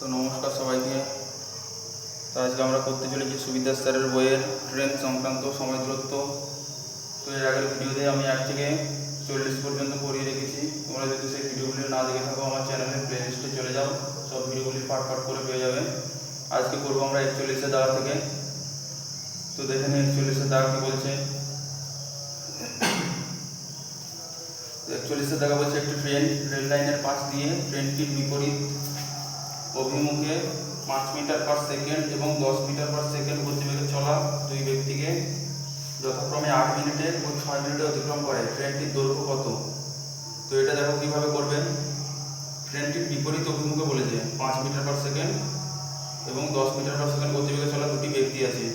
তো নমস্কার সবাইকে। তো আজকে আমরা করতে চলেছি সুবিদ্যাস স্যারের বইয়ের ট্রেন সংক্রান্ত সময় দূরত্ব। তো এর আগের ভিডিওতে আমি 1 থেকে 40 পর্যন্ত পড়িয়ে রেখেছি। তোমরা যদি সেই ভিডিওগুলি না দেখে থাকো আমার চ্যানেলের প্লেলিস্টে চলে যাও, সব ভিডিওগুলি পার্ট করে পেয়ে যাবে। আজকে করবো আমরা 41-এর দাগ থেকে। তো দেখে নিই 41-এর দাগ কি বলছে। 41-এর দাগ বলছে একটি ট্রেন রেল লাইনের পাশ দিয়ে ট্রেনটির বিপরীত অভিমুখে 5 মিটার পার সেকেন্ড এবং 10 মিটার পার সেকেন্ড গতিবেগে চলা দুই ব্যক্তিকে যথাক্রমে 8 মিনিটে এবং 6 মিনিটে অতিক্রম করে। ট্রেনটির দৈর্ঘ্য কত? তো এটা দেখো কীভাবে করবেন। ট্রেনটির বিপরীত অভিমুখে বলেছে 5 মিটার পার সেকেন্ড এবং 10 মিটার পার সেকেন্ড গতিবেগে চলা দুটি ব্যক্তি আছে।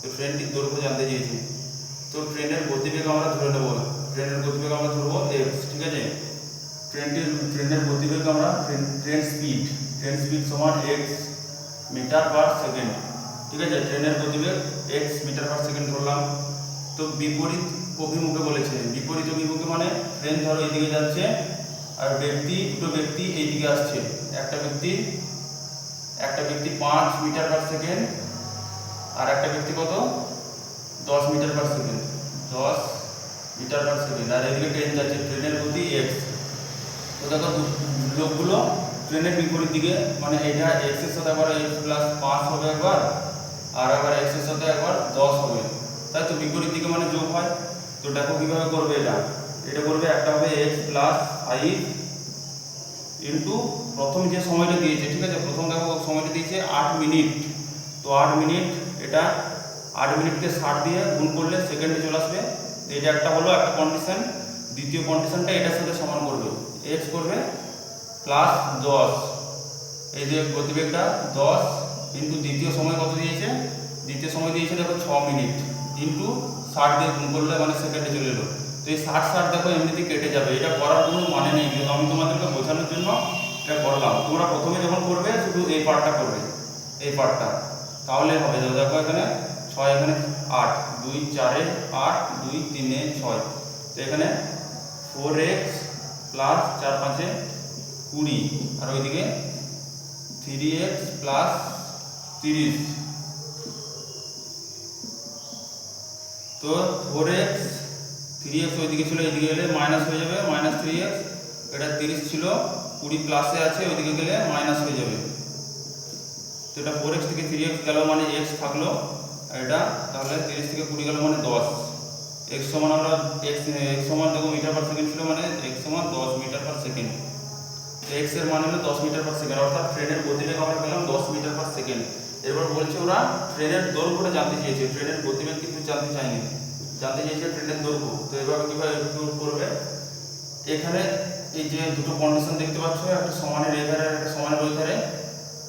তো ট্রেনটির দৈর্ঘ্য জানতে চেয়েছে। তো ট্রেনের গতিবেগ আমরা ধরে নেব, ট্রেনের গতিবেগ আমরা ধরবো x, ঠিক আছে। ট্রেনের গতিবেগ আমরা ট্রেন স্পিড সমান x মিটার পার সেকেন্ড, ঠিক আছে। ট্রেনের গতিবেগ x মিটার পার সেকেন্ড ধরলাম। তো বিপরীত অভিমুখে বলেছে, বিপরীত অভিমুখে মানে ট্রেন ধরো এইদিকে যাচ্ছে আর দুটো ব্যক্তি এইদিকে আসছে। একটা ব্যক্তি 5 মিটার পার সেকেন্ড আর একটা ব্যক্তি কত 10 metre per second, 10 metre per second. আর এদিকে ট্রেন যাচ্ছে, ট্রেনের গতি x। তো দেখো লোকগুলো ট্রেনের বিপরীত দিকে, মানে এটা x এর সাথে একবার x প্লাস 5 হবে একবার, আর আবার x এর সাথে একবার 10 হবে, তাই তো। বিপরীত দিকে মানে যোগ হয়। তো দেখো কিভাবে করবে এটা করবে, একটা হবে x প্লাস 5 ইন্টু প্রথম যে সময়টা দিয়েছে, ঠিক আছে। প্রথম দেখো সময়টা দিয়েছে 8 মিনিট। তো 8 মিনিট, এটা 8 মিনিটকে 60 দিয়ে গুণ করলে সেকেন্ডে চলে আসবে। তো এটা একটা হলো একটা কন্ডিশন। দ্বিতীয় কন্ডিশনটা এটার সাথে সমান করবে, x করবে প্লাস 10, এই যে গতিবেগটা 10 ইন্টু দ্বিতীয় সময় কত দিয়েছে, দ্বিতীয় সময় দিয়েছে দেখো 6 মিনিট, ইন্টু 60 দিয়ে গুণ করলে মানে সেকেন্ডে চলে এলো। তো এই 60 দেখো এমনিতেই কেটে যাবে, এটা করার কোনো মানে নেই, কিন্তু আমি তোমাদেরকে বোঝানোর জন্য এটা করলাম। তোমরা প্রথমে যখন করবে শুধু এই পার্টটা করবে, এই পার্টটা, তাহলে হবে। দেখো এখানে 6, এখানে 8, 2 4 8, 2 3 6। তো এখানে 4x প্লাস 4 5 20, আর ওইদিকে 3x প্লাস 30। তো 4x 3x ওইদিকে ছিল, এইদিকে গেলে মাইনাস হয়ে যাবে, মাইনাস 3x। এটা 30 ছিল, 20 প্লাসে আছে, ওইদিকে গেলে মাইনাস হয়ে যাবে। তো এটা 4x থেকে 3x গেল মানে x থাকলো, আর এটা তাহলে 30 থেকে 20 গেল মানে 10। x সমান আমরা x সমান দেখো মিটার পার সেকেন্ড ছিল, মানে x সমান 10 মিটার পার সেকেন্ড। তো x এর মান হলো 10 মিটার পার সেকেন্ড, অর্থাৎ ট্রেনের গতিবেগ আমরা পেলাম 10 মিটার পার সেকেন্ড। এরপর বলছে ওরা ট্রেনের দৈর্ঘ্যটা জানতে চেয়েছে, ট্রেনের গতিবেগ কিন্তু জানতে চায়নি, জানতে চেয়েছে ট্রেনের দৈর্ঘ্য। তো এভাবে কিভাবে করবে, এখানে এই যে দুটো কন্ডিশন দেখতে পাচ্ছ, একটা সমানের এই ধারে আর একটা সমানের ওই ধারে।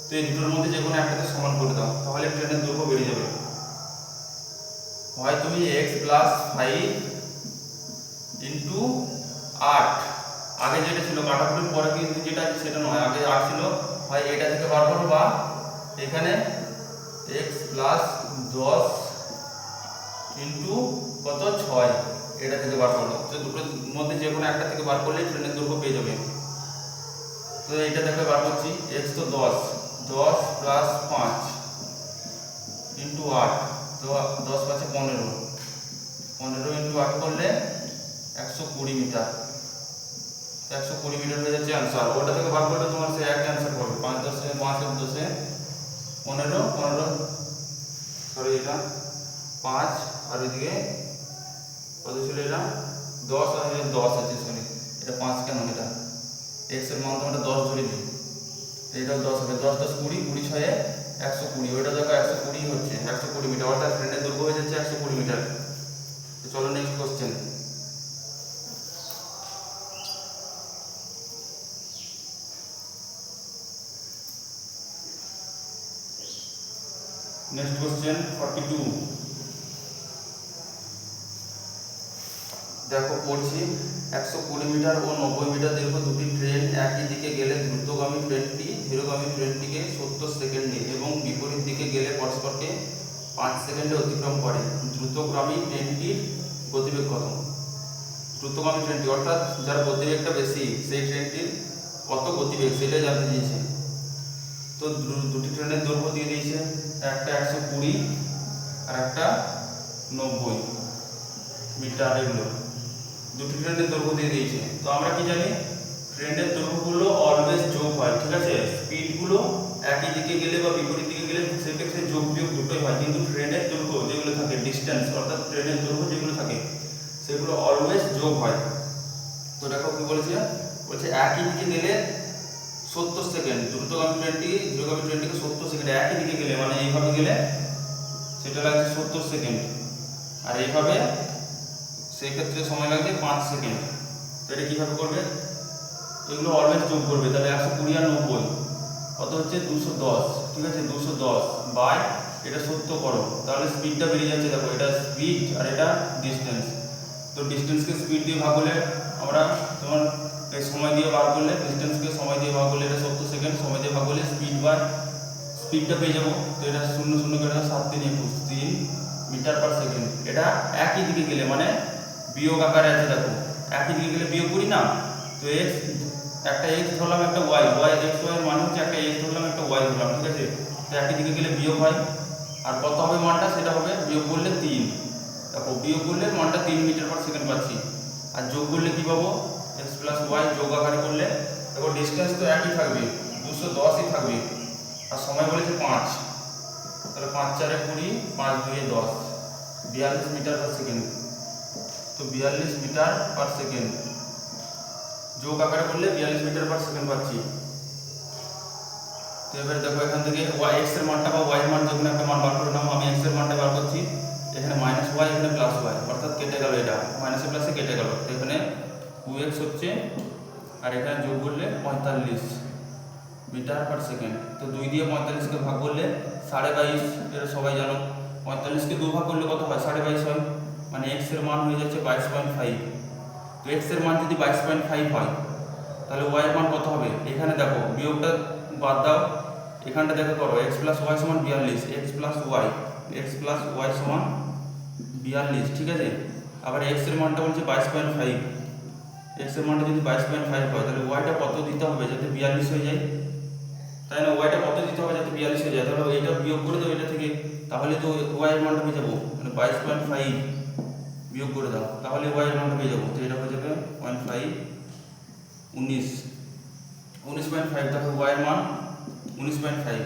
তো এই দুটোর মধ্যে যে কোনো একটাতে সমান করে দাও, তাহলে ট্রেনের দৈর্ঘ্য বেড়ে যাবে। হয় তুমি x প্লাস 5 ইন্টু 8, আগে যেটা ছিল কাটাকুটির পরে কিন্তু যেটা সেটা নয়, আগে 8 ছিল, হয় এটা থেকে বার করো, বা এখানে x প্লাস 10 ইন্টু কত 6, এটা থেকে বার করো। তো দুটোর মধ্যে যে কোনো একটা থেকে বার করলে ট্রেনের দৈর্ঘ্য পেয়ে যাবে। তো এইটা থেকে বার করছি, x তো 10 প্লাস 5 ইন্টু 8, তো 10 5 15 ইন্টু 8 করলে 120 মিটার। 120 মিটার হয়ে যাচ্ছে অ্যান্সার। ওটা থেকে বার করলে তোমার সে একটা অ্যান্সার পাবে, 5 10 5 10 15 সরি এটা 5, আর ওইদিকে কত ছিল, এটা 10, আর 10 আছে, সরি এটা 5 কেন, এটা x এর মান তোমরা 10 ধরে দিই, এটাও 10 হবে। 10 10 20, 20 6 120, ওইটা দেখো 120 হচ্ছে, 120 মিটার, অর্থাৎ ট্রেনের দৈর্ঘ্য হয়ে যাচ্ছে 120 মিটার। তো চলো নেক্সট কোশ্চেন। Next question 42। দেখো পড়ছি, 120 মিটার ও 90 মিটার দীর্ঘ দুটি ট্রেন একই দিকে গেলে দ্রুতগামী ট্রেনটি ধীরগামী ট্রেনটিকে 70 সেকেন্ডে এবং বিপরীত দিকে গেলে পরস্পরকে 5 সেকেন্ডে অতিক্রম করে। দ্রুতগামী ট্রেনটির গতিবেগ কত? দ্রুতগামী ট্রেনটি অর্থাৎ যার গতিবেগটা বেশি সেই ট্রেনটির কত গতিবেগ সেটা জানতে চেয়েছে। তো দুটি ট্রেনের দৈর্ঘ্য দিয়ে দিয়েছে, একটা 120 আর একটা 90 মিটার। এগুলো দুটি ট্রেনের দৈর্ঘ্য দিয়ে দিয়েছে। তো আমরা কি জানি, ট্রেনের দৈর্ঘ্যগুলো অলওয়েজ যোগ হয়, ঠিক আছে। স্পিডগুলো একই দিকে গেলে বা বিপরীত দিকে গেলে সেক্ষেত্রে যোগ বিয়োগ দুটোই হয়, কিন্তু ট্রেনের দৈর্ঘ্য যেগুলো থাকে, ডিস্টেন্স অর্থাৎ ট্রেনের দৈর্ঘ্য যেগুলো থাকে সেগুলো অলওয়েজ যোগ হয়। তো দেখো কি বলেছে, একই দিকে গেলে 70 সেকেন্ড, দ্রুতগামী ট্রেনটি ধীরগামী ট্রেনটিকে 70 সেকেন্ড একই দিকে গেলে, মানে এইভাবে গেলে সেটা লাগছে 70 সেকেন্ড, আর এইভাবে সেই ক্ষেত্রে সময় লাগছে 5 সেকেন্ড। তো এটা কীভাবে করবে, এগুলো অলওয়েজ যোগ করবে। তাহলে 120 আর 90 কত হচ্ছে 210, ঠিক আছে। 210 বাই এটা 70 করো, তাহলে স্পিডটা বেরিয়ে যাচ্ছে। দেখো এটা স্পিড আর এটা ডিস্টেন্স। তো ডিস্টেন্সকে স্পিড দিয়ে ভাগ করলে আমরা তোমার এই সময় দিয়ে ভাগ করলে, ডিস্টেন্সকে সময় দিয়ে ভাগ করলে এটা 70 সেকেন্ড, সময় দিয়ে ভাগ করলে স্পিডটা পেয়ে যাবো। তো এটা 0 0 করে 7 3 21 3 মিটার পার সেকেন্ড। এটা একই দিকে গেলে, মানে বিয়োগ আকারে আছে। দেখো একই দিকে গেলে বিয়োগ করি না, তো এক্স একটা এক্স ধরলাম, একটা ওয়াই, এক্স ওয়াই এর মান হচ্ছে একটা এক্স ধরলাম, একটা ওয়াই ধরলাম, ঠিক আছে। তো একই দিকে গেলে বিয়োগ হয়, আর কত হবে মানটা, সেটা হবে বিয়োগ করলে 3। দেখো বিয়োগ করলে মানটা 3 মিটার পার সেকেন্ড পাচ্ছি, আর যোগ করলে কি পাবো, এক্স প্লাস ওয়াই যোগ আকারে করলে দেখো ডিস্টেন্স তো একই থাকবে, 210ই থাকবে, আর সময় বলেছে 5। তাহলে 5 4 20, 5 2 10, 42 মিটার পার সেকেন্ড। তো 42 মিটার পার সেকেন্ড যোগ আকারে করলে 42 মিটার পার সেকেন্ড পাচ্ছি। তো এবারে দেখো এখান থেকে ওয়াই এক্স এর মানটা বা ওয়াই এর মান যখন একটা মান বার করে নাও, আমি এক্স এর মানটা বার করছি, এখানে মাইনাস ওয়াই, এখানে প্লাস ওয়াই, অর্থাৎ কেটে গেল, এটা মাইনাসে প্লাসে কেটে গেল। তো এখানে 2x হচ্ছে, আর এখানে যোগ করলে 45 মিটার পার সেকেন্ড। তো 2 দিয়ে 45কে ভাগ করলে 22.5, এটা সবাই জানো। 45কে 2 ভাগ করলে কত হয়, 22.5 হয়, মানে x এর মান হয়ে যাচ্ছে 22.5। তো x এর মান যদি 22.5 হয়, তাহলে y এর মান কত হবে, এখানে দেখো বিয়োগটা বাদ দাও, এখানটা দেখো করো, x প্লাস ওয়াই সমান 42, x প্লাস ওয়াই সমান 42, ঠিক আছে। আবার x এর মানটা বলছে 22.5, x এর মানটা যদি 22.5 হয়, তাহলে ওয়াইটা কত দিতে হবে যাতে 42 হয়ে যায়, তাই না। ওয়াইটা কত দিতে হবে যাতে 42 হয়ে যায়, তাহলে এইটা বিয়োগ করে দাও এটা থেকে, তাহলে তো ওয়াই এর মানটা পেয়ে যাবো, মানে 22.5 বিয়োগ করে দাও, তাহলে ওয়াই এর মানটা পেয়ে যাবো। তো এটা হয়ে যাবে 0.5 19.5, তাহলে ওয়াই এর মান 19.5।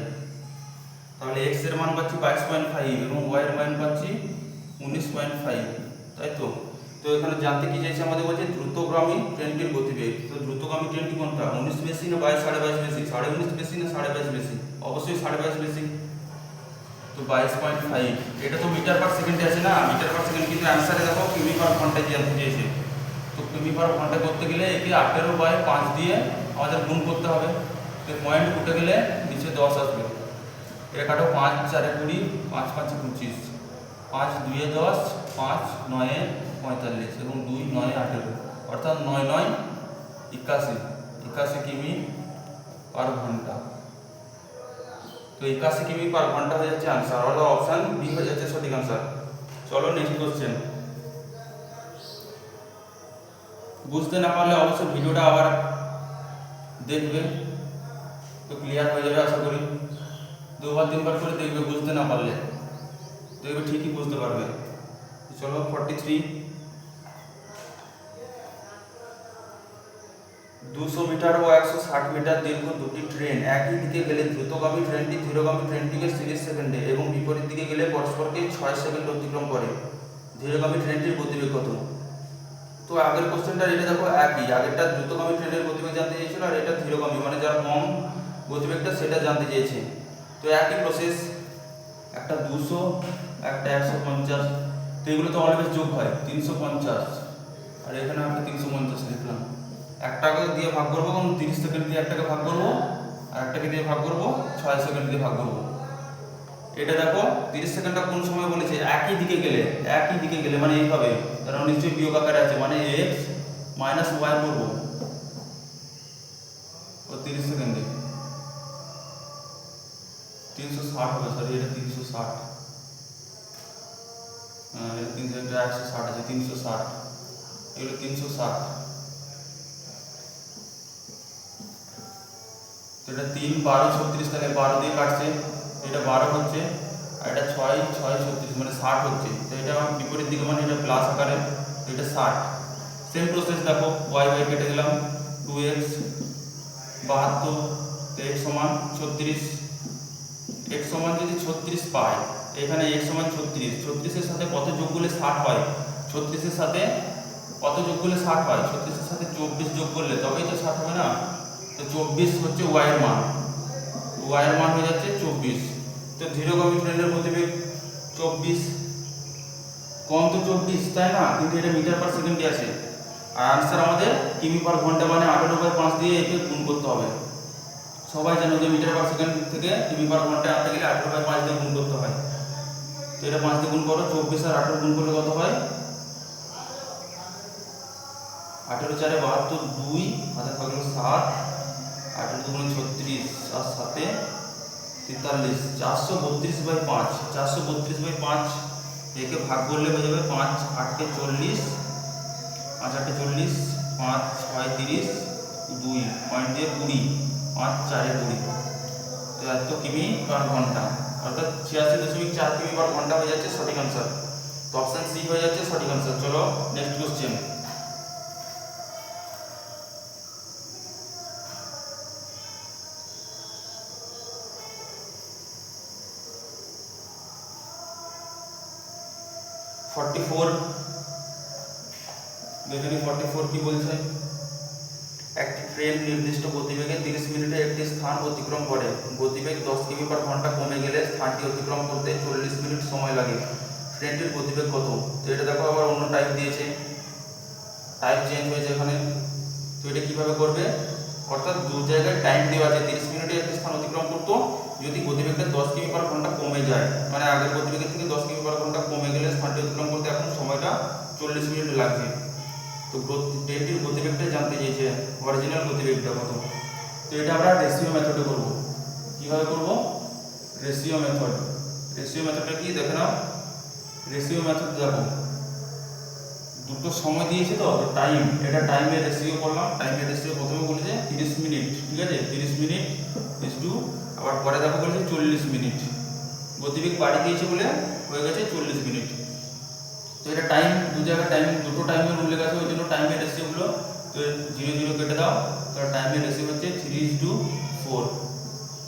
তাহলে x এর মান পাচ্ছি 22.5 এবং y এর মান পাচ্ছি 19.5, তাই তো। তো এখানে জানতে কি চাইছে আমাদের, বলছে দ্রুতগামী ট্রেনটির গতিবেগ। তো দ্রুতগামী ট্রেনটি কোনটা, 19 বেশি না 22.5 বেশি, 19.5 বেশি না 22.5 বেশি, অবশ্যই 22.5 বেশি। তো 22.5, এটা তো মিটার পার সেকেন্ডে আছে না, মিটার পার সেকেন্ড, কিন্তু অ্যান্সারে দেখো কিমি পার ঘন্টায় জানতে চেয়েছে। তো কিমি পার ঘন্টা করতে গেলে একে 18/5 দিয়ে আমাদের গুণ করতে হবে। তো পয়েন্ট উঠে গেলে নিচে 10 আসবে। এটা কাটো, 5 4 20, 5 5 25, 5 2 10, 5 9 45 এবং 2 9 18, অর্থাৎ 9 9 81 কিমি পার ঘন্টা। তো 81 কিমি পার ঘন্টা হয়ে যাচ্ছে আনসার, অর্থাৎ অপশন বি হয়ে যাচ্ছে সঠিক আনসার। চলো নেক্সট কোশ্চেন। বুঝতে না পারলে অবশ্যই ভিডিওটা আবার দেখবে, তো ক্লিয়ার হয়ে যাবে আশা করি। 2বার 3বার করে দেখবে, বুঝতে না পারলে দেখবে ঠিকই বুঝতে পারবে। চলো 43, 200 মিটার ও 160 মিটার দীর্ঘ দুটি ট্রেন একই দিকে গেলে দ্রুতগামী ট্রেনটি ধীরগামী ট্রেনটিকে 30 সেকেন্ডে এবং বিপরীত দিকে গেলে পরস্পরকে 6 সেকেন্ড অতিক্রম করে। ধীরগামী ট্রেনটির গতিবেগ কত? তো আগের কোশ্চেনটা এটা দেখো একই, আগেরটা দ্রুতগামী ট্রেনের গতিবেগ জানতে চেয়েছিল, আর এটা ধীরগামী মানে যার কম গতিবেগটা সেটা জানতে চেয়েছে। তো একই প্রসেস, একটা 200 একটা 150, তো এগুলো তো অলওয়েজ যোগ হয়, 350, আর এখানে একটা 350 লিখলাম। একটাকে দিয়ে ভাগ করবো, কারণ 30 সেকেন্ড দিয়ে একটাকে ভাগ করবো, আর একটাকে দিয়ে ভাগ করবো 6 সেকেন্ড দিয়ে ভাগ করবো। এটা দেখো 30 সেকেন্ডটা কোন সময় বলেছে, একই দিকে গেলে মানে এইভাবে, কারণ নিশ্চয়ই বিয়োগ আকারে আছে, মানে x মাইনাস ওয়াই করবো ও 30 সেকেন্ডে 360 হবে, সরি এটা 360, এটা 160 আছে, 360, এগুলো 360। তো এটা 3 12 36 তাহলে 12 দিয়ে কাটছে, এটা 12 হচ্ছে, আর এটা 6 6 36 মানে 60 হচ্ছে। তো এটা বিপরীত দিকে মানে এটা প্লাস আকারে, এটা 60। সেম প্রসেস দেখো, y কেটে দিলাম 2x 72, তো x সমান 36, x সমান যদি 36 পাই, এখানে x সমান 36, 36 এর সাথে কত যোগ করলে 60 হয়, 36 এর সাথে কত যোগ করলে 60 হয়, 36 এর সাথে 24 যোগ করলে তবেই তো 60 হবে না। তো 24 হচ্ছে y এর মান, y এর মান হয়ে যাচ্ছে 24। তো ধীরগামী ট্রেনের গতিবেগ 24, কম তো 24 তাই না, কিন্তু এটা মিটার পার সেকেন্ডে আছে। আর আনসার আমাদের কিমি পার ঘন্টা মানে 18/5 দিয়ে একে গুণ করতে হবে। সবাই জানো যে মিটার পার সেকেন্ড থেকে কিমি পার ঘন্টায় আনতে গেলে 18/5 দিয়ে গুণ করতে হয়। তো এটা 5 দিয়ে গুণ করো, 24 আর 18 গুণ করলে কত হয়, 18 4 72, 2 হাতে থাকলো 7, 18 2 36 আর 7 43, 432/5, 432/5 একে ভাগ করলে হয়ে যাবে 5 8 কে 40, 5 8 40, 5 6 30, 2 পয়েন্ট দিয়ে 20, 5 4 20। তো এত কিমি পার ঘন্টা, অর্থাৎ 86.4 কিমি পার ঘন্টা হয়ে যাচ্ছে সঠিক আনসার। তো অপশন সি হয়ে যাচ্ছে সঠিক আনসার। চলো নেক্সট কোশ্চেন। দেখেনি 44 কি বলছে, একটি ট্রেন নির্দিষ্ট গতিবেগে 30 মিনিটে একটি স্থান অতিক্রম করে, গতিবেগ 10 কিমি পার ঘন্টা কমে গেলে স্থানটি অতিক্রম করতে 40 মিনিট সময় লাগে, ট্রেনটির গতিবেগ কত। তো এটা দেখো আবার অন্য টাইপ দিয়েছে, টাইপ চেঞ্জ হয়েছে এখানে। তো এটা কিভাবে করবে, অর্থাৎ দু জায়গায় টাইম দেওয়া আছে, 30 মিনিটে একটি স্থান অতিক্রম করতো, যদি গতিবেগটা 10 কিমি পার ঘন্টা কমে যায়, মানে আগের গতিবেগের থেকে 10 কিমি পার ঘন্টা কমে গেলে স্থানটি অতিক্রম করতে এখন সময়টা 40 মিনিট লাগছে। তো ট্রেনটির গতিবেগটা জানতে চেয়েছে, অরিজিনাল গতিবেগটা কত। তো এটা আমরা রেশিও মেথডে করব। কিভাবে করব, রেশিও মেথড। রেশিও মেথডটা কি দেখে নাও, রেশিও মেথড দেখো দুটো সময় দিয়েছে, তো টাইম, এটা টাইমের রেশিও করলাম। টাইমের রেশিও প্রথমে বলেছে 30 মিনিট, ঠিক আছে, 30 মিনিট ইস টু, আবার পরে দেখো বলেছে 40 মিনিট, গতিবেগ বাড়ি দিয়েছে বলে হয়ে গেছে 40 মিনিট। তো এটা টাইম, দু জায়গায় টাইম, দুটো টাইমের উল্লেখ আছে, ওই জন্য টাইমের রেশিওগুলো, তো 0 0 কেটে দাও। তো টাইমের রেশিও হচ্ছে 3:4,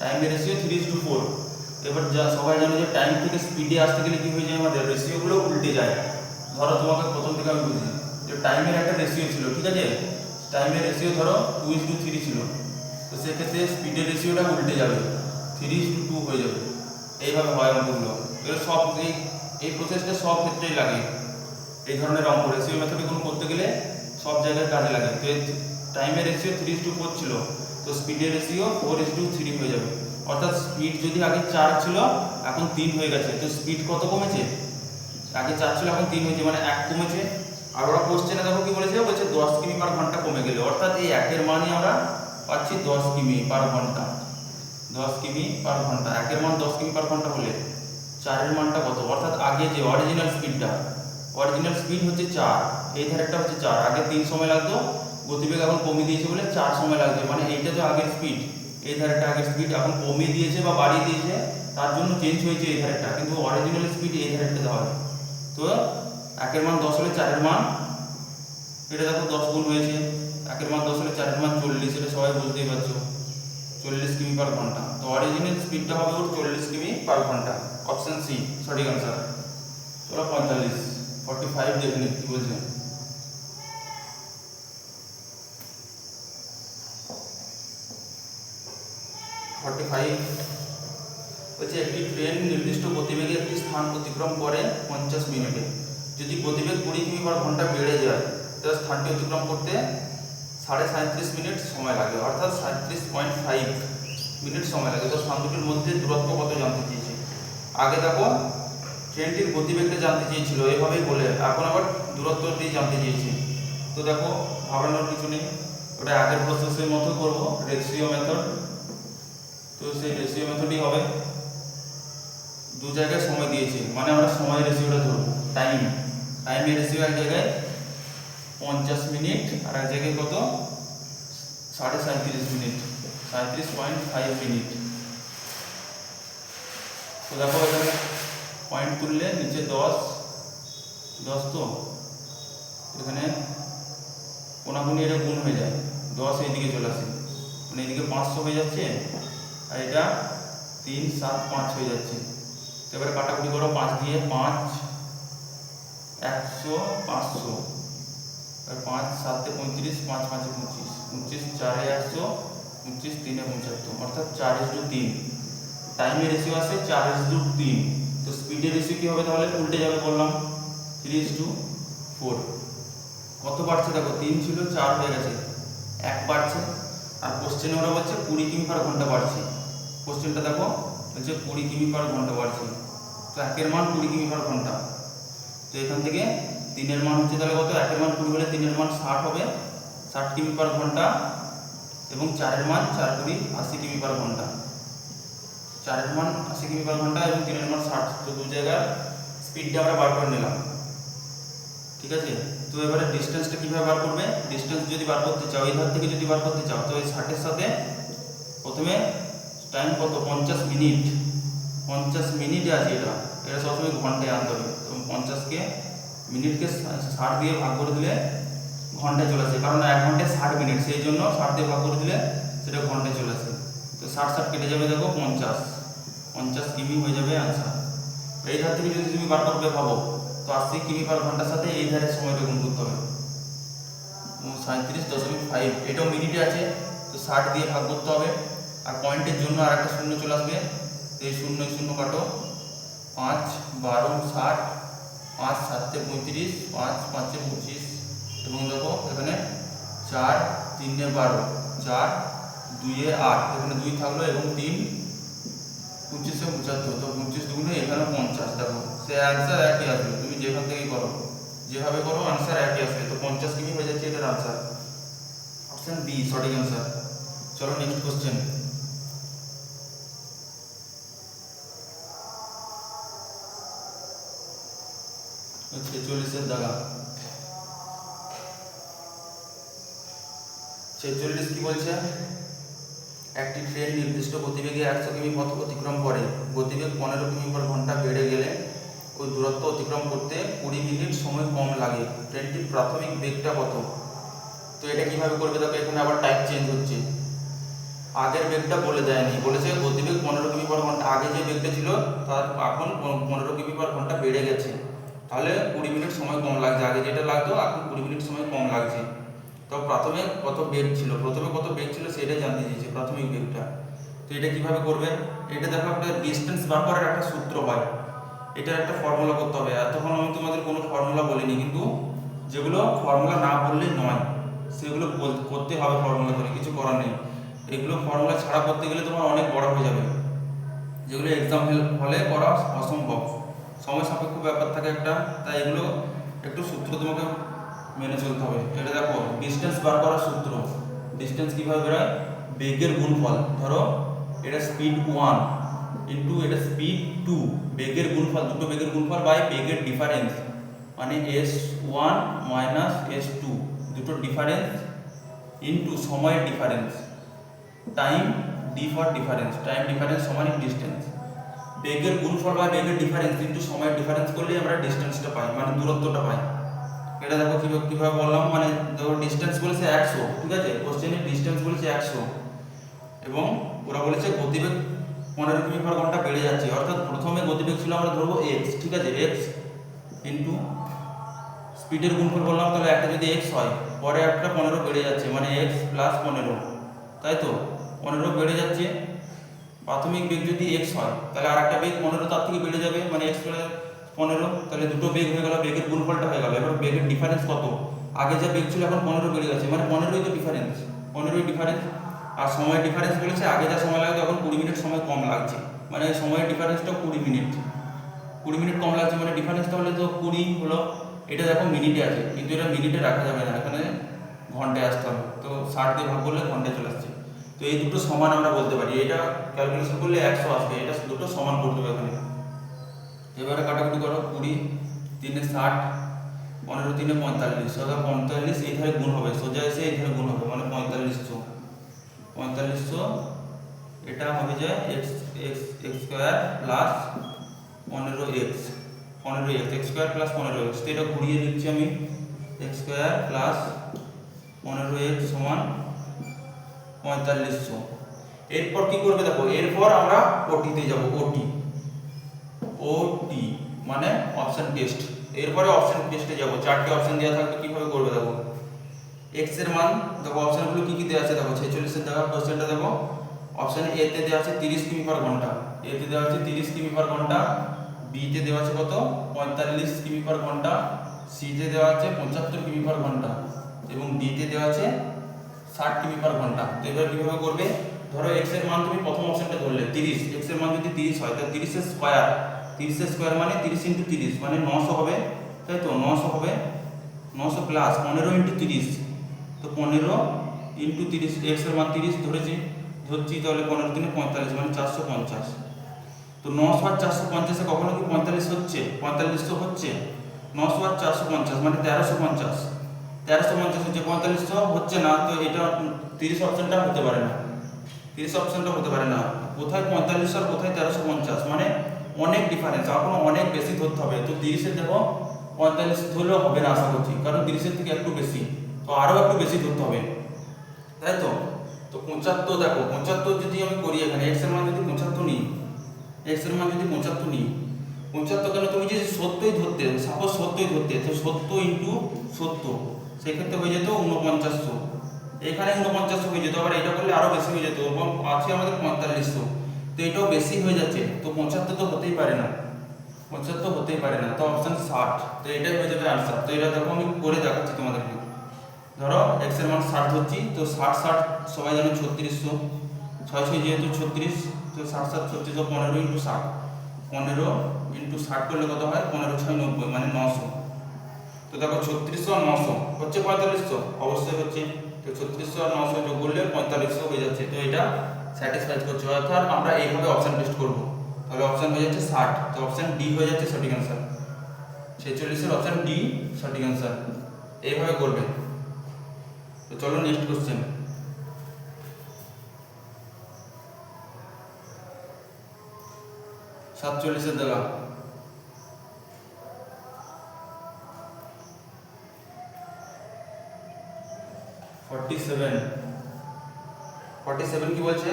টাইমের রেশিও 3:4। এবার যা সবাই জানো যে টাইম থেকে স্পিডে আসতে গেলে কি হয়ে যায়, আমাদের রেশিওগুলো উল্টে যায়। ধরো তোমাকে প্রথম থেকে আমি বুঝি যে টাইমের একটা রেশিও ছিল, ঠিক আছে, টাইমের রেশিও ধরো 2:3 ছিল, তো সেক্ষেত্রে স্পিডের রেশিওটা উল্টে যাবে, 3:2 হয়ে যাবে। এইভাবে হয় অঙ্কগুলো। এগুলো সব এই প্রসেসটা সব ক্ষেত্রেই লাগে, এই ধরনের অঙ্ক রেশিও মেথডে গুণ করতে গেলে সব জায়গায় কাজে লাগে। তো টাইমের রেশিও 3:4 ছিল, তো স্পিডের রেশিও 4:3 হয়ে যাবে। অর্থাৎ স্পিড যদি আগে 4 ছিল এখন 3 হয়ে গেছে, তো স্পিড কত কমেছে, আগে 4 ছিল এখন 3 হয়েছে, মানে 1 কমেছে। আর ওরা কোশ্চেনে দেখো কি বলেছে, বলছে 10 কিমি পার ঘন্টা কমে গেলে, অর্থাৎ এই একের মানই আমরা পাচ্ছি 10 কিমি পার ঘন্টা, 10 কিমি পার ঘন্টা। একের মান 10 কিমি পার ঘন্টা হলে 4 এর মানটা কত, অর্থাৎ আগে যে অরিজিনাল স্পিডটা, অরিজিনাল স্পিড হচ্ছে 4, এই ধারেরটা হচ্ছে 4, আগে 3 সময় লাগতো, গতিবেগ এখন কমিয়ে দিয়েছে বলে 4 সময় লাগবে, মানে এইটা তো আগের স্পিড, এই ধারেরটা আগের স্পিড, এখন কমিয়ে দিয়েছে বা বাড়িয়ে দিয়েছে তার জন্য চেঞ্জ হয়েছে এই ধারেরটা, কিন্তু অরিজিনাল স্পিড এই ধারেরটা দেওয়া হয়। তো একের মান 10 হলে 4 এর মান, এটা দেখো 10 গুণ হয়েছে, একের মান 10 হলে 4 এর মান 40, এটা সবাই বুঝতেই পারছো, 40 কিমি পার ঘন্টা। তো অরিজিনাল স্পিডটা হবে ওর 40 কিমি পার ঘন্টা। অপশন সি সঠিক আনসার। চলো 45 দেখে নিই কি বলছে। বলছে একটি ট্রেন নির্দিষ্ট গতিবেগে একটি স্থান অতিক্রম করে 50 মিনিটে, যদি গতিবেগ 20 কিমি পার ঘন্টা বেড়ে যায় তাহলে স্থানটি অতিক্রম করতে 37.5 মিনিট সময় লাগে, অর্থাৎ 37.5 মিনিট সময় লাগে। তো স্থান দুটির মধ্যে দূরত্ব কত জানতে চেয়েছে। আগে দেখো ট্রেনটির গতিবেগটা জানতে চেয়েছিল এভাবেই বলে, এখন আবার দূরত্বটি জানতে চেয়েছে। তো দেখো ভাবানোর কিছু নেই, ওটা আগের প্রসেসের মতো করব, রেশিও মেথড। তো সেই রেশিও মেথডই হবে, দু জায়গায় সময় দিয়েছে মানে আমরা সময় রেশিওটা ধরবো, টাইমের রেশিও এক জায়গায় 50 মিনিট আর এক জায়গায় কত 37.5 মিনিট। 37.5 মিনিট। তো দেখো এখানে পয়েন্ট তুললে নিচে 10 তো এখানে কোনাকুনি এটা গুণ হয়ে যায়, 10 এইদিকে চলে আসে, মানে এইদিকে 500 হয়ে যাচ্ছে আর এটা 3 7 5 হয়ে যাচ্ছে। তো এবারে কাটাকুটি করো, 5 দিয়ে 5 100 500, আর 5 7 35, 5 5 25, 25 4 100, 25 3 75, অর্থাৎ 4:3। টাইমের রেশিও আছে 4:3। তো স্পিডের রেশিও কি হবে তাহলে? উল্টে যাবে, বললাম 3:4। কত বাড়ছে দেখো, 3 ছিল 4 হয়ে গেছে, 1 বাড়ছে। আর কোশ্চেনে ওরা বলছে 20 কিমি/ঘন্টা বাড়ছে। কোশ্চেনটা দেখো বলছে 20 কিমি/ঘন্টা বাড়ছে। তো 1-এর মান 20 কিমি/ঘন্টা। তো এখান থেকে 3-এর মান হচ্ছে তাহলে কত? 1-এর মান 20 হলে 3-এর মান 60 হবে, 60 কিমি/ঘন্টা। এবং 4-এর মান 4 × 20 80 কিমি/ঘন্টা। 4-এর মান 80 কিমি/ঘন্টা এবং 3-এর মান 60। তো দু জায়গার স্পিডটা আমরা বার করে নিলাম, ঠিক আছে। তো এবারে ডিস্টেন্সটা কিভাবে বার করবে? ডিস্টেন্স যদি বার করতে চাও, এই ধার থেকে যদি বার করতে চাও, তো এই 60-এর সাথে প্রথমে টাইম কত? 50 মিনিট। 50 মিনিটে আছে, এটা সবসময় ঘন্টায় আনতে হবে। তো 50-কে মিনিটকে 60 দিয়ে ভাগ করে দিলে ঘন্টায় চলে আসে, কারণ 1 ঘন্টায় 60 মিনিট, সেই জন্য 60 দিয়ে ভাগ করে দিলে সেটা ঘন্টায় চলে আসে। তো 60 কেটে যাবে, দেখো 50 কিমি হয়ে যাবে আনসার। এই ধার থেকে যদি তুমি বার করবে ভাবো, তো 80 কিমি/ঘন্টার সাথে এই ধারের সময়টা গুণ করতে হবে, 37.5। এটাও মিনিটে আছে, তো 60 দিয়ে ভাগ করতে হবে। আর পয়েন্টের জন্য আর একটা শূন্য চলে আসবে, এই শূন্য কাটো, 5 12 60, 5 7 35, 5 5 25, এবং দেখো এখানে 4 3 12, 4 2 8, এখানে 2 থাকলো এবং 3 25 75। তো 25 দুগুণে এখানে 50। দেখো সে অ্যান্সার একই আসবে, তুমি যেখান থেকেই করো, যেভাবে করো আনসার একই আসবে। তো 50 কিমি হয়ে যাচ্ছে এটার আনসার। অপশন বি সঠিক আনসার। চলো নেক্সট কোশ্চেন। আচ্ছা 46-এর দাগা। 46 কি বলছে? একটি ট্রেন নির্দিষ্ট গতিবেগে 100 কিমি পথ অতিক্রম করে। গতিবেগ 15 কিমি/ঘন্টা বেড়ে গেলে ওই দূরত্ব অতিক্রম করতে 20 মিনিট সময় কম লাগে। ট্রেনটির প্রাথমিক বেগটা কত? তো এটা কিভাবে করবে? দেখো এখানে আবার টাইপ চেঞ্জ হচ্ছে, আগের বেগটা বলে দেয়নি, বলেছে গতিবেগ 15 কিমি/ঘন্টা। আগে যে বেগটা ছিল তার এখন 15 কিমি/ঘন্টা বেড়ে গেছে, তাহলে 20 মিনিট সময় কম লাগছে। আগে যেটা লাগতো এখন 20 মিনিট সময় কম লাগছে। তো প্রথমে কত বেগ ছিল সেটাই জানতে চেয়েছে, প্রাথমিক বেগটা। তো এটা কিভাবে করবে? এটা দেখো একটা ডিস্টেন্স বার করার একটা সূত্র হয়, এটার একটা ফর্মুলা করতে হবে। এতক্ষণ আমি তোমাদের কোনো ফর্মুলা বলিনি, কিন্তু যেগুলো ফর্মুলা না বললেই নয় সেগুলো করতে হবে ফর্মুলা করে, কিছু করার নেই। এগুলো ফর্মুলা ছাড়া করতে গেলে তোমার অনেক বড় হয়ে যাবে, যেগুলো এক্সাম হলে করা অসম্ভব, সময় সাপেক্ষ ব্যাপার থাকে একটা। তাই এগুলো একটু সূত্র তোমাকে মেনে চলতে হবে। এটা দেখো ডিস্টেন্স বার করার সূত্র। ডিস্টেন্স কীভাবে বেরোয়? বেগের গুণফল। ধরো এটা স্পিড 1 ইন্টু এটা স্পিড 2, বেগের গুণফল, দুটো বেগের গুণফল বাই বেগের ডিফারেন্স, মানে s1 মাইনাস s2, দুটো ডিফারেন্স ইন্টু সময়ের difference, time D for difference, time difference সমান ডিস্টেন্স। বেগের গুণফল বা বেগের ডিফারেন্স ইন্টু সময়ের ডিফারেন্স করলে আমরা ডিস্টেন্সটা পাই, মানে দূরত্বটা পাই। এটা দেখো কীভাবে বললাম, মানে দেখো ডিস্টেন্স বলেছে 100, ঠিক আছে, কোশ্চেনে ডিস্টেন্স বলেছে 100 এবং ওরা বলেছে গতিবেগ 15 কিমি/ঘন্টা বেড়ে যাচ্ছে, অর্থাৎ প্রথমে গতিবেগ ছিল আমরা ধরবো x, ঠিক আছে, x ইন্টু স্পিডের গুণফল বললাম, তাহলে একটা যদি x হয় পরে একটা 15 বেড়ে যাচ্ছে, মানে x প্লাস 15, তাই তো 15 বেড়ে যাচ্ছে। প্রাথমিক বেগ যদি x হয় তাহলে আর একটা বেগ 15 তার থেকে বেড়ে যাবে, মানে x প্লাস 15, তাহলে দুটো বেগ হয়ে গেল, বেগের গুণফলটা হয়ে গেল। এবার বেগের ডিফারেন্স কত? আগে যা বেগ ছিল এখন 15 বেড়ে গেছে, মানে 15ই তো ডিফারেন্স, 15ই ডিফারেন্স। আর সময়ের ডিফারেন্স বলেছে আগে যা সময় লাগতো এখন 20 মিনিট সময় কম লাগছে, মানে সময়ের ডিফারেন্সটা 20 মিনিট, 20 মিনিট কম লাগছে, মানে ডিফারেন্স তাহলে তো 20 হলো। এটা দেখো মিনিটে আছে, কিন্তু এটা মিনিটে রাখা যাবে না, এখানে ঘন্টায় আসতে হবে। তো 60 দিয়ে ভাগ করলে ঘন্টায় চলে আসছে। তো এই দুটো সমান আমরা বলতে পারি, এটা ক্যালকুলেশন করলে 100 আসবে, এটা দুটো সমান করতে হবে এখানে। এবারে কাটাকুটি করো, 20 3 60, 15 3 45, সোজা 45 এই ধারে গুণ হবে, সোজা এসে এই ধারে গুণ হবে, মানে 4500। 4500, এটা হবে যে x square plus 15x x square plus 15x, তো এটা ঘুরিয়ে লিখছি আমি x স্কয়ার প্লাস 15x সমান 4500। এরপর কি করবে দেখো, এরপর আমরা ওটিতে যাব। ওটি মানে অপশন টেস্ট। এরপরে অপশন টেস্টে যাব, চারটি অপশন দেওয়া থাকবে, কিভাবে করবে দেখো। x এর মান দেখো, অপশনগুলো কি কি দেওয়া আছে দেখো, 46 এর দেওয়া কোশ্চেনটা দেখো। অপশন এ তে দেওয়া আছে 30 কিমি পার ঘন্টা, এ তে দেওয়া আছে 30 কিমি পার ঘন্টা, বি তে দেওয়া আছে কত 45 কিমি পার ঘন্টা, সি তে দেওয়া আছে 75 কিমি পার ঘন্টা এবং ডি তে দেওয়া আছে 60 কিমি পার ঘন্টা। তো এবার কিভাবে করবে, ধরো x এর মান তুমি প্রথম অপশনটা ধরলে 30, x এর মান যদি 30 হয় তাহলে 30 এর স্কয়ার মানে 30 * 30 মানে 900 হবে, তাই তো 900 হবে, 900 প্লাস 15 * 30, তো 15 * 30, x এর মান 30 ধরছি, তাহলে 15 × 3 = 45 মানে 450। তো 900 আর 450 এ কখনো কি 45 হচ্ছে, 4500 হচ্ছে, 900 আর 450 মানে 1350 হচ্ছে, 4500 হচ্ছে না, তো এটা 30 অপশনটা হতে পারে না, 30 অপশনটা হতে পারে না। কোথায় 45 আর কোথায় 1350 মানে অনেক ডিফারেন্স, এখনো অনেক বেশি ধরতে হবে। তো 30 এর দেখো 45 ধরলেও হবে না আশা করছি, কারণ 30 এর থেকে একটু বেশি, তো আরো একটু বেশি ধরতে হবে, তাই তো। তো 75 দেখো, 75 যদি আমি করি এখানে x এর মান যদি 75 নিই, x এর মান যদি 75 নিই, 75 কেন, তুমি যদি 70ই ধরতে, সাপোজ 70ই ধরতে, তো 70 * 70 সেক্ষেত্রে হয়ে যেত 4900, এখানে 4900 হয়ে যেত, আবার এটা করলে আরো বেশি হয়ে যেত, এবং আছে আমাদের 4500, তো এটাও বেশি হয়ে যাচ্ছে, তো 75 তো হতেই পারে না, 75 হতেই পারে না, তো অপশন 60, তো এটাই হয়ে যাবে आंसर। তো এটা দেখো আমি করে দেখাচ্ছি তোমাদেরকে। ধরো x এর মান 60 ধরছি, তো 60 সবাই জানো 3600, 6 যেহেতু 36, তো 60 3600, 15 * 60, 15 * 60 করলে কত হয়, 15 × 6 = 90 মানে 900। তো দেখো 3600 আর 900 হচ্ছে 4500, অবশ্যই হচ্ছে, তো 3600 আর 900 যোগ করলে 4500 হয়ে যাচ্ছে, তো এটা স্যাটিসফাই করছে, অর্থাৎ আমরা এইভাবে অপশন টেস্ট করব। তাহলে অপশন হয়ে যাচ্ছে 60, তো অপশন ডি হয়ে যাচ্ছে সঠিক অ্যান্সার, 46 এর অপশন ডি সঠিক অ্যান্সার, এইভাবে করবে। তো চলো নেক্সট কোশ্চেন। 47 এর দেওয়া, 47 কি বলছে,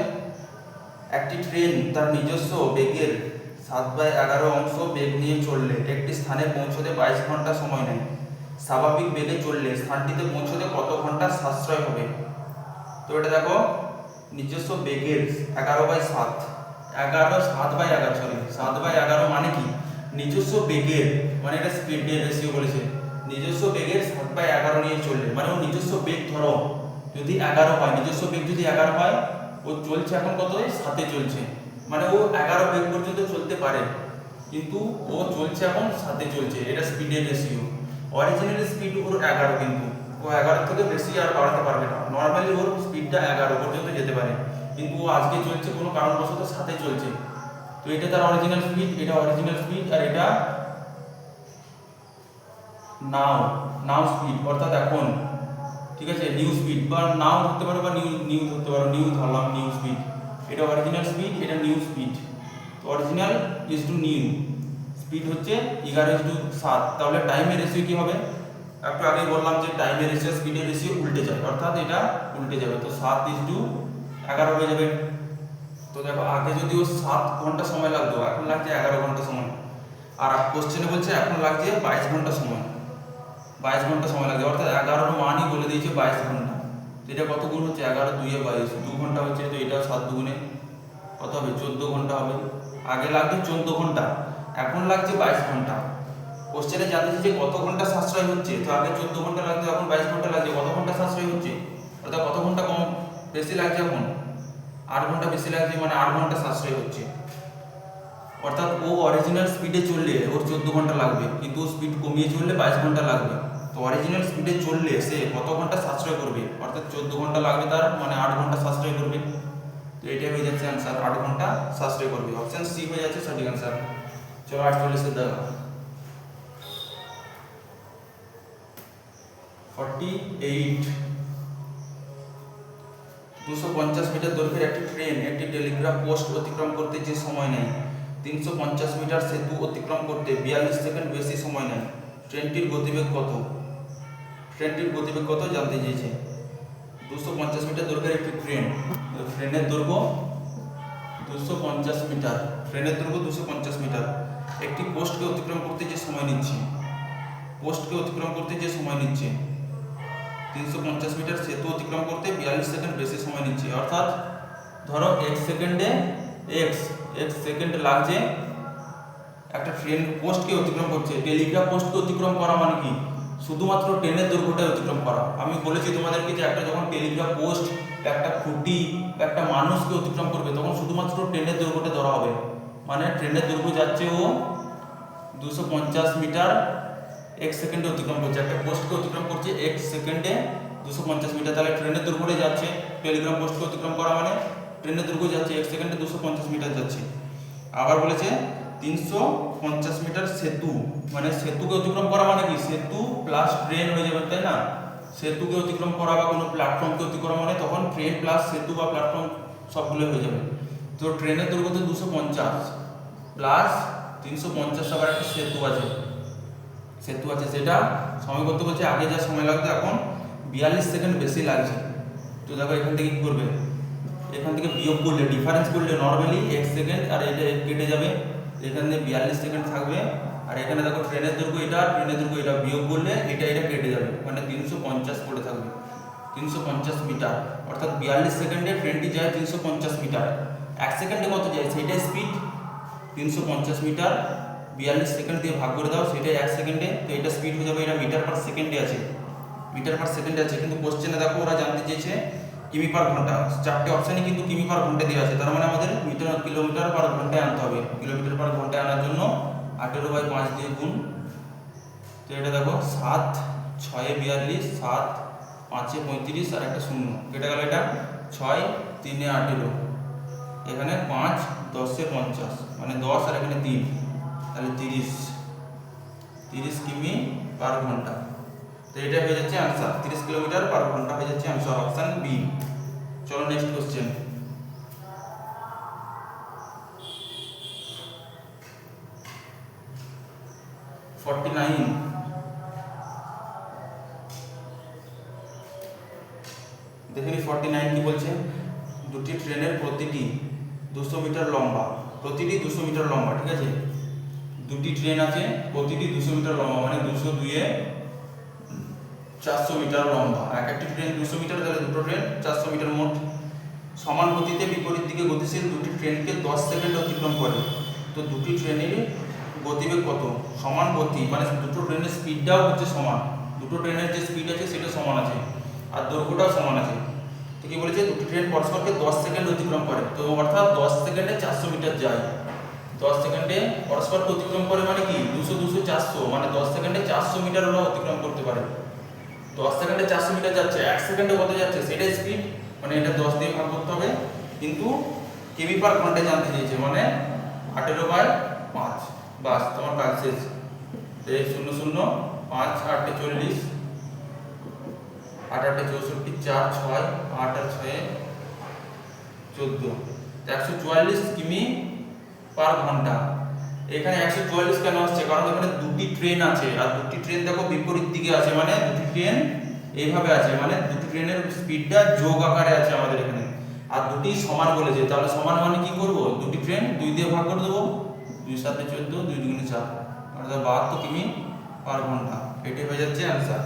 একটি ট্রেন তার নিজস্ব বেগের 7/11 অংশ বেগ নিয়ে চললে একটি স্থানে পৌঁছতে 22 ঘন্টা সময় নেয়, স্বাভাবিক বেগে চললে স্থানটিতে পৌঁছতে কত ঘন্টা সাশ্রয় হবে। তো এটা দেখো, নিজস্ব বেগের 11/7, 7/11 মানে কি, নিজস্ব বেগের মানে এটা স্পিডের রেশিও বলেছে, নিজস্ব বেগের 7/11 নিয়ে চললে, মানে ও নিজস্ব বেগ ধরো যদি 11 হয়, নিজস্ব বেগ যদি 11 হয়, ও চলছে এখন কত, 7 চলছে, মানে ও 11 বেগ পর্যন্ত চলতে পারে, কিন্তু ও চলছে এখন 7 চলছে, এটা স্পিডের রেশিও। অরিজিনাল স্পিড ওর 11, কিন্তু ও 11 থেকে বেশি আর বাড়াতে পারবে না, নর্মালি ওর স্পিডটা 11 পর্যন্ত যেতে পারে, কিন্তু ও আজকে চলছে কোনো কারণবশত 7 চলছে, তো এটা তার অরিজিনাল স্পিড, এটা অরিজিনাল স্পিড, আর এটা নাও স্পিড, অর্থাৎ এখন, ঠিক আছে, নিউ স্পিড বা নাও ধরতে পারো বা নিউ ধরতে পারো, নিউ ধরলাম, নিউ স্পিড, এটা অরিজিনাল স্পিড, এটা নিউ স্পিড, তো original is two new speed হচ্ছে 11:7, তাহলে টাইমের রেশিও কি হবে, একটু আগে বললাম যে টাইমের রেশিও স্পিডের রেশিও উল্টে যায়, অর্থাৎ এটা উল্টে যাবে, তো 7:11 হয়ে যাবে। তো দেখো আগে যদিও 7 ঘন্টা সময় লাগতো, এখন লাগছে 11 ঘন্টা সময়, আর কোশ্চেনে বলছে এখন লাগছে 22 ঘন্টা সময়, 22 ঘন্টা সময় লাগে, অর্থাৎ 11 মানই বলে দিয়েছে 22 ঘন্টা। তো এটা কত গুণ হচ্ছে, 11 × 2 = 22, 2 ঘন্টা হচ্ছে, তো এটা 7 দুগুণে কত হবে, 14 ঘন্টা হবে। আগে লাগতো 14 ঘন্টা, এখন লাগছে 22 ঘন্টা। কোশ্চেনে জানতে যে কত ঘন্টা সাশ্রয় হচ্ছে, তো আগে 14 ঘন্টা লাগতো, এখন 22 ঘন্টা লাগছে, কত ঘন্টা সাশ্রয় হচ্ছে, অর্থাৎ কত ঘন্টা কম বেশি লাগছে, এখন 8 ঘন্টা বেশি লাগছে, মানে 8 ঘন্টা সাশ্রয় হচ্ছে, অর্থাৎ ও অরিজিনাল স্পিডে চললে ওর 14 ঘন্টা লাগবে, কিন্তু ও স্পিড কমিয়ে চললে 22 ঘন্টা লাগবে, তো অরিজিনাল স্পিডে চললে সে কত ঘন্টা সাশ্রয় করবে, অর্থাৎ 14 ঘন্টা লাগবে তার, মানে 8 ঘন্টা সাশ্রয় করবে, তো এটাই হয়ে যাচ্ছে आंसर, 8 ঘন্টা সাশ্রয় করবে, অপশন সি হয়ে যাচ্ছে সঠিক आंसर। চলো 48 এর দাও, 48 250 মিটার দৈর্ঘ্যের একটি ট্রেন একটি টেলিগ্রাফ পোস্ট অতিক্রম করতে যে সময় নেয় 350 মিটার সেতু অতিক্রম করতে 42 সেকেন্ড বেশি সময় নেয়। ট্রেনটির গতিবেগ কত? ট্রেনটির গতিবেগ কত জানতে চেয়েছে। 250 মিটার দৈর্ঘ্যের একটি ট্রেন, ট্রেনের দৈর্ঘ্য 250 মিটার, ট্রেনের দৈর্ঘ্য 250 মিটার, একটি পোস্টকে অতিক্রম করতে যে সময় নিচ্ছে, পোস্টকে অতিক্রম করতে যে সময় নিচ্ছে 350 মিটার, সেতু অতিক্রম করতে 42 সেকেন্ড বেশি সময় নিচ্ছে। অর্থাৎ ধরো এক সেকেন্ডে এক সেকেন্ড লাগছে একটা ট্রেন পোস্টকে অতিক্রম করছে। টেলিগ্রাফ পোস্টকে অতিক্রম করা মানে কি? শুধুমাত্র ট্রেনের দৈর্ঘ্যটাই অতিক্রম করা। আমি বলেছি তোমাদেরকে যে একটা যখন টেলিগ্রাফ পোস্ট একটা খুঁটি একটা মানুষকে অতিক্রম করবে তখন শুধুমাত্র ট্রেনের দৈর্ঘ্যটা ধরা হবে। মানে ট্রেনের দৈর্ঘ্য যাচ্ছে ও 250 মিটার এক সেকেন্ডে অতিক্রম করছে, একটা পোস্টকে অতিক্রম করছে এক সেকেন্ডে 250 মিটার, তাহলে ট্রেনের দৈর্ঘ্যটা যাচ্ছে টেলিগ্রাম পোস্টকে অতিক্রম করা মানে ট্রেনের দৈর্ঘ্য যাচ্ছে এক সেকেন্ডে 250 মিটার যাচ্ছে। আবার বলেছে 350 মিটার সেতু, মানে সেতুকে অতিক্রম করা মানে কি? সেতু প্লাস ট্রেন হয়ে যাবে, তাই না? সেতুকে অতিক্রম করা বা কোনো প্ল্যাটফর্মকে অতিক্রম মানে তখন ট্রেন প্লাস সেতু বা প্ল্যাটফর্ম সবগুলো হয়ে যাবে। তো ট্রেনের দৈর্ঘ্য তো 250 প্লাস 350 আবার একটা সেতু আছে, সেটা সময় করতে বলছে আগে যা সময় লাগতো এখন 42 সেকেন্ড বেশি লাগছে। তো দেখো এখান থেকে কি করবে, এখান থেকে বিয়োগ করলে ডিফারেন্স করলে নর্মালি 1 সেকেন্ড আর এটা কেটে যাবে, এখানে 42 সেকেন্ড থাকবে। আর এখানে দেখো ট্রেনের দৈর্ঘ্য এটা, ট্রেনের দৈর্ঘ্য এটা, বিয়োগ করলে এটা কেটে যাবে, মানে 350 পড়ে থাকবে, 350 মিটার। অর্থাৎ 42 সেকেন্ডে ট্রেনটি যায় 350 মিটার। 1 সেকেন্ডে কত যায় সেটাই স্পিড, 350 মিটার 42 সেকেন্ড দিয়ে ভাগ করে দাও, সেটাই 1 সেকেন্ডে। তো এটা স্পিড হয়ে যাবে, এটা মিটার পার সেকেন্ডে আছে, মিটার পার সেকেন্ডে আছে। কিন্তু কোশ্চেনে দেখো ওরা জানতে চেয়েছে কিমি পার ঘন্টা, চারটে অপশানে কিন্তু কিমি পার ঘন্টা দেওয়া আছে, তার মানে আমাদের কিলোমিটার পার ঘন্টায় আনতে হবে। কিলোমিটার পার ঘন্টায় আনার জন্য 18/5 দিয়ে গুণ। তো এটা দেখো 7 6 42 7 5 35 আর একটা শূন্য কেটে গেল, এটা 6 3 18, এখানে 5 10 50, মানে 10 আর এখানে 3, তাহলে 30 কিমি পার ঘন্টা। তো এটা হয়ে যাচ্ছে आंसर, 30 কিলোমিটার পার ঘন্টা হয়ে যাচ্ছে आंसर, অপশন বি। চলো নেক্সট কোশ্চেন। দেখুন 49 কি বলছে, দুটি ট্রেনের প্রতিটি 200 মিটার লম্বা, প্রতিটি 200 মিটার লম্বা, ঠিক আছে? দুটি ট্রেন আছে প্রতিটি 200 মিটার লম্বা, মানে 200 2 400 মিটার লম্বা। এক একটি ট্রেন 200 মিটার, তাহলে দুটো ট্রেন 400 মিটার মোট। সমান গতিতে বিপরীত দিকে গতিশীল দুটি ট্রেনকে 10 সেকেন্ড অতিক্রম করে। তো দুটি ট্রেনের গতিবেগ কত? সমান গতি মানে দুটো ট্রেনের স্পিডটাও হচ্ছে সমান, দুটো ট্রেনের যে স্পিড আছে সেটা সমান আছে আর দৈর্ঘ্যটাও সমান আছে। তো কি বলেছে, দুটি ট্রেন পরস্পরকে 10 সেকেন্ড অতিক্রম করে। তো অর্থাৎ 10 সেকেন্ডে 400 মিটার যায়, 10 সেকেন্ডে পরস্পরকে অতিক্রম করে মানে কি 200 200 400, মানে 10 সেকেন্ডে 400 মিটার ওরা অতিক্রম করতে পারে। 10 সেকেন্ডে 400 মিটার যাচ্ছে, 1 সেকেন্ডে কত যাচ্ছে সেটাই স্পিড, মানে এটা 10 দিয়ে ভাগ করতে হবে। কিন্তু কিমি পার ঘন্টায় জানতে চেয়েছে, মানে 18/5। বাস তোমার কাজ শেষ। 0 0 5 8 40 8 8 64 4 6 8 আর 6 14, 144 কিমি পার ঘন্টা। এখানে 144 কেন আসছে? কারণ এখানে দুটি ট্রেন আছে আর দুটি ট্রেন দেখো বিপরীত দিকে আছে, মানে দুটি ট্রেন এইভাবে আছে, মানে দুটি ট্রেনের স্পিডটা যোগ আকারে আছে আমাদের এখানে, আর দুটি সমান বলেছে। তাহলে সমান মানে কি করব, দুটি ট্রেন 2 দিয়ে ভাগ করে দেবো, 2 7 14 2 2 4, অর্থাৎ 72 কিমি পার ঘন্টা। এটাই হয়ে যাচ্ছে आंसर,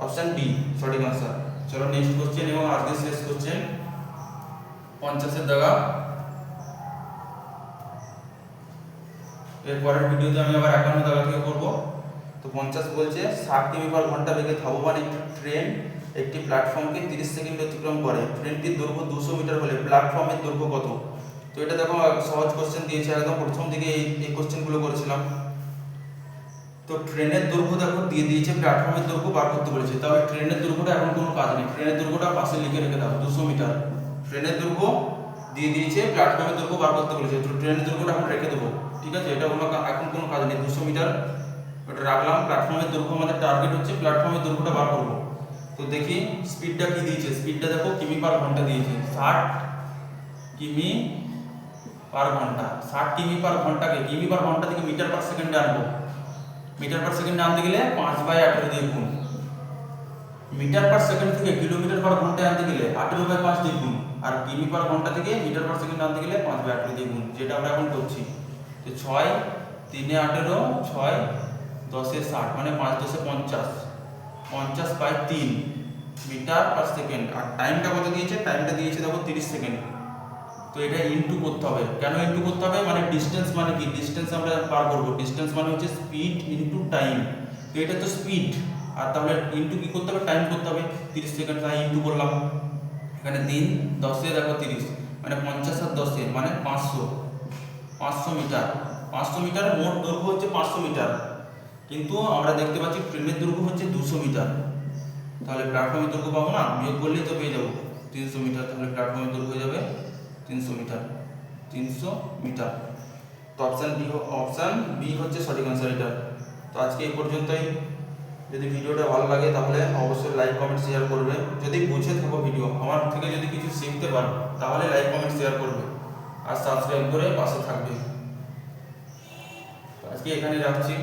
অপশন ডি সঠিক आंसर। চলো নেক্সট কোশ্চেন এবং আজকে শেষ কোশ্চেন 50 এর দাগা। এর পরের ভিডিওতে আমি আবার 51 দাগা থেকে করব। তো 50 বলছে 60 কিমি পার ঘন্টা বেগে ধাবমান একটি ট্রেন একটি প্ল্যাটফর্মকে 30 সেকেন্ড অতিক্রম করে। ট্রেনটির দৈর্ঘ্য 200 মিটার হলে প্ল্যাটফর্মের দৈর্ঘ্য কত? তো এটা দেখো সহজ কোশ্চেন দিয়েছে, একদম প্রথম দিকে এই কোশ্চেনগুলো করেছিলাম। তো ট্রেনের দৈর্ঘ্য দেখো দিয়ে দিয়েছে, প্ল্যাটফর্মের দৈর্ঘ্য বার করতে বলেছে। তবে ট্রেনের দৈর্ঘ্যটা এখন কোনো কাজ নেই, ট্রেনের দৈর্ঘ্যটা পাশে লিখে রেখে দাও 200 মিটার। ট্রেনের দৈর্ঘ্য দিয়ে দিয়েছে, প্ল্যাটফর্মের দৈর্ঘ্য বার করতে বলেছে, তো ট্রেনের দৈর্ঘ্যটা এখন রেখে দেবো, ঠিক আছে? এটা হলো এখন কোনো কাজ নেই, 200 মিটার ওটা রাখলাম। প্ল্যাটফর্মের দৈর্ঘ্য আমাদের টার্গেট হচ্ছে প্ল্যাটফর্মের দৈর্ঘ্যটা বার করবো। তো দেখি স্পিডটা কি দিয়েছে, স্পিডটা দেখো কিমি পার ঘন্টা দিয়েছে 60 কিমি পার ঘন্টা। 60 কিমি পার ঘন্টাকে কিমি পার ঘন্টা থেকে মিটার পার সেকেন্ডে আনবো। মিটার পার সেকেন্ডে আনতে গেলে 5/18 দিয়ে গুণ। মিটার পার সেকেন্ড থেকে কিলোমিটার পার ঘন্টায় আনতে গেলে 18/5 দিয়ে গুণ। আর কিমি পার ঘন্টা থেকে মিটার পার সেকেন্ড আনতে গেলে 5/18 দিয়ে গুণ, যেটা আমরা এখন করছি। তো 6 3 18 6 10 60 মানে 5 10 50, 50/3 মিটার পার সেকেন্ড। আর টাইমটা কত দিয়েছে, টাইমটা দিয়েছে দেখো 30 সেকেন্ড। তো এটা ইনটু করতে হবে। কেন ইনটু করতে হবে, মানে ডিসটেন্স মানে কি, ডিসটেন্স আমরা পার করব। ডিসটেন্স মানে হচ্ছে স্পিড ইনটু টাইম। তো এটা তো স্পিড, আর তাহলে ইনটু কি করতে হবে, টাইম করতে হবে। 30 সেকেন্ড তাই ইনটু করলাম। এখানে 3 10 দেখো 30 মানে 50 আর 10 মানে 500 মিটার। 500 মিটার মোট দৈর্ঘ্য হচ্ছে 500 মিটার, কিন্তু আমরা দেখতে পাচ্ছি ট্রেনের দৈর্ঘ্য হচ্ছে 200 মিটার। তাহলে প্ল্যাটফর্মের দৈর্ঘ্য পাবো না, বিয়োগ করলেই তো পেয়ে যাবো 300 মিটার। তাহলে প্ল্যাটফর্মের দৈর্ঘ্য হয়ে যাবে 300 মিটার। 300 মিটার। তো অপশান বি হচ্ছে সঠিক অ্যান্সার এটা। তো আজকে এই পর্যন্তই। যদি ভিডিওটা ভালো লাগে তাহলে অবশ্যই লাইক কমেন্ট শেয়ার করবে। যদি বুঝে থাকো ভিডিও আমার থেকে, যদি কিছু শিখতে পারো তাহলে লাইক কমেন্ট শেয়ার করবে আর সাবস্ক্রাইব করে পাশে থাকবে। তো আজকে এখানে রাখছি।